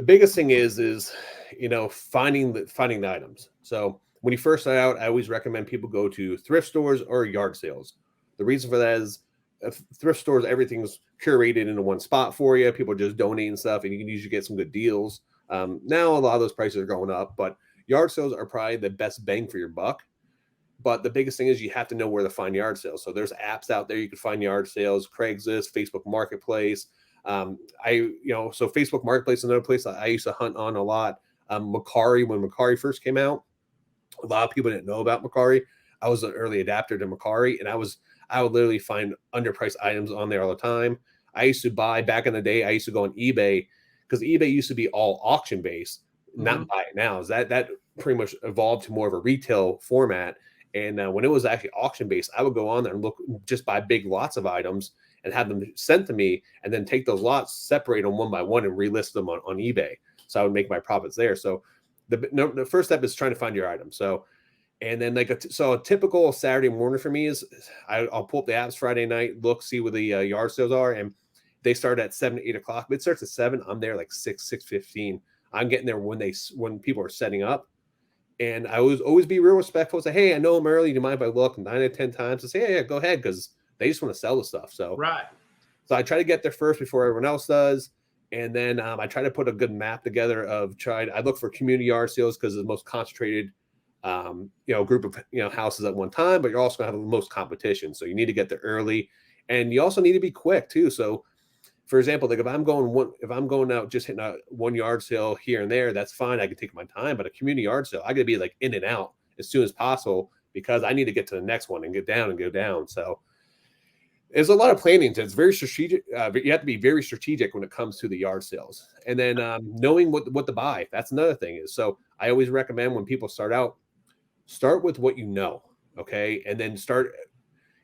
biggest thing is finding the items. So when you first start out, I always recommend people go to thrift stores or yard sales. The reason for that is thrift stores, everything's curated into one spot for you. People are just donating stuff, and you can usually get some good deals. Now a lot of those prices are going up, but yard sales are probably the best bang for your buck. But the biggest thing is you have to know where to find yard sales. So there's apps out there you can find yard sales, Craigslist, Facebook Marketplace. So Facebook Marketplace is another place that I used to hunt on a lot. Mercari, when Mercari first came out, a lot of people didn't know about Mercari. I was an early adapter to Mercari, and I would literally find underpriced items on there all the time. I used to buy back in the day. I used to go on eBay because eBay used to be all auction based, not buy it now. Is that pretty much evolved to more of a retail format. And when it was actually auction based, I would go on there and just buy big lots of items and have them sent to me, and then take those lots, separate them one by one, and relist them on eBay. So I would make my profits there. So the first step is trying to find your item. So, and then a typical Saturday morning for me is I'll pull up the apps Friday night, see where the yard sales are, and they start at 7, 8 o'clock. If it starts at 7, I'm there like 6:15. I'm getting there when people are setting up. And I always be real respectful. Say, hey, I know I'm early. Do you mind if I look 9 or 10 times? To say, yeah, go ahead, because they just want to sell the stuff. So I try to get there first before everyone else does. And then I try to put a good map together I look for community yard sales because it's the most concentrated, group of houses at one time. But you're also going to have the most competition, so you need to get there early, and you also need to be quick too. So, for example, like if I'm going out just hitting a one yard sale here and there, that's fine. I can take my time. But a community yard sale, I got to be like in and out as soon as possible because I need to get to the next one and get down and go down. So there's a lot of planning. It's very strategic. You have to be very strategic when it comes to the yard sales, and then knowing what to buy. That's another thing. Is so I always recommend when people start out, start with what you know, okay, and then start.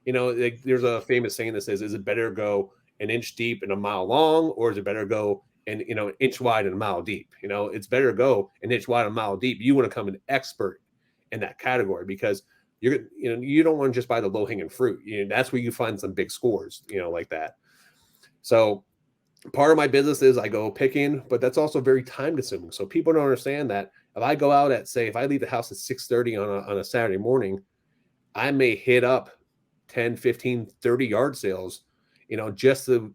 There's a famous saying that says, "Is it better to go an inch deep and a mile long, or is it better to go an inch wide and a mile deep?" It's better to go an inch wide and a mile deep. You want to become an expert in that category because you don't want to just buy the low hanging fruit. That's where you find some big scores, like that. So part of my business is I go picking, but that's also very time consuming. So people don't understand that if I go out if I leave the house at 6:30 on a Saturday morning, I may hit up 10, 15, 30 yard sales, just to,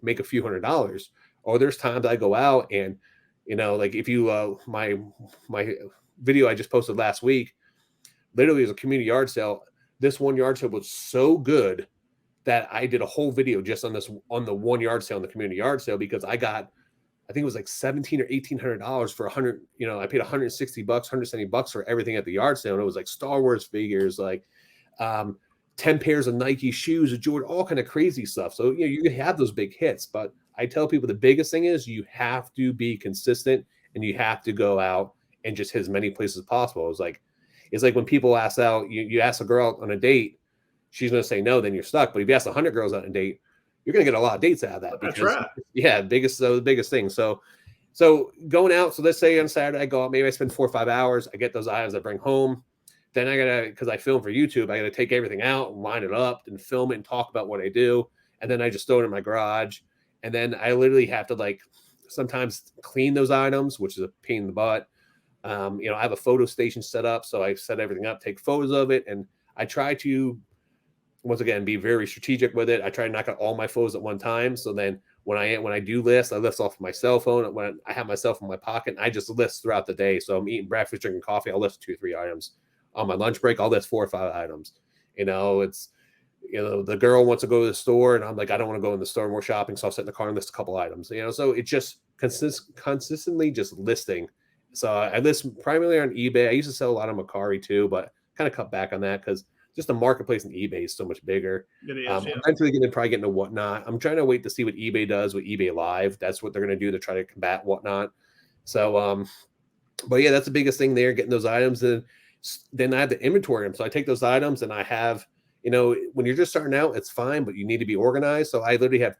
make a few $100s. Or there's times I go out and, like if you, my video I just posted last week, literally is a community yard sale. This one yard sale was so good that I did a whole video just on the one yard sale, on the community yard sale, because I think it was like $1,700 or $1,800 for 100. I paid $160, $170 for everything at the yard sale. And it was like Star Wars figures, like 10 pairs of Nike shoes, a Jordan, all kind of crazy stuff. So, you have those big hits, but I tell people the biggest thing is you have to be consistent and you have to go out and just hit as many places as possible. It's like when people ask out, you ask a girl out on a date, she's going to say no, then you're stuck. But if you ask 100 girls out on a date, you're going to get a lot of dates out of that. That's right. Yeah, the biggest thing. So going out, so let's say on Saturday I go out, maybe I spend 4 or 5 hours, I get those items I bring home. Then because I film for YouTube, I got to take everything out and line it up and film it and talk about what I do. And then I just throw it in my garage. And then I literally have to sometimes clean those items, which is a pain in the butt. I have a photo station set up, so I set everything up, take photos of it, and I try to, once again, be very strategic with it. I try to knock out all my photos at one time. So then when I do list, I list off my cell phone. When I have my cell phone in my pocket, and I just list throughout the day. So I'm eating breakfast, drinking coffee, I'll list 2 or 3 items. On my lunch break, I'll list 4 or 5 items. It's the girl wants to go to the store, and I'm like, I don't want to go in the store, more shopping, so I'll sit in the car and list a couple items. So it's just consistently just listing. So I list primarily on eBay. I used to sell a lot on Mercari too, but kind of cut back on that because just the marketplace in eBay is so much bigger. It is, Eventually going to probably get into Whatnot. I'm trying to wait to see what eBay does with eBay Live. That's what they're going to do to try to combat Whatnot. So, but yeah, that's the biggest thing there, getting those items. And then I have to inventory them. So I take those items and I have, when you're just starting out, it's fine, but you need to be organized. So I literally have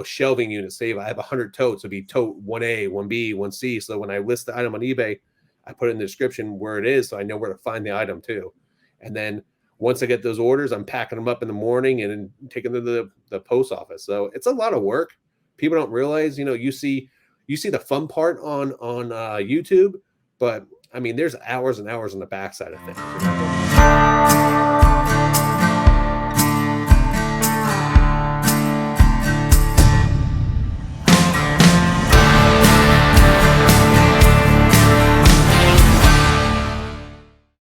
shelving units. Say if I have 100 totes, it'll be tote 1A, 1B, 1C. So when I list the item on eBay, I put it in the description where it is, so I know where to find the item too. And then once I get those orders, I'm packing them up in the morning and then taking them to the post office. So it's a lot of work. People don't realize, you see you see the fun part on YouTube, but I mean, there's hours and hours on the backside of things.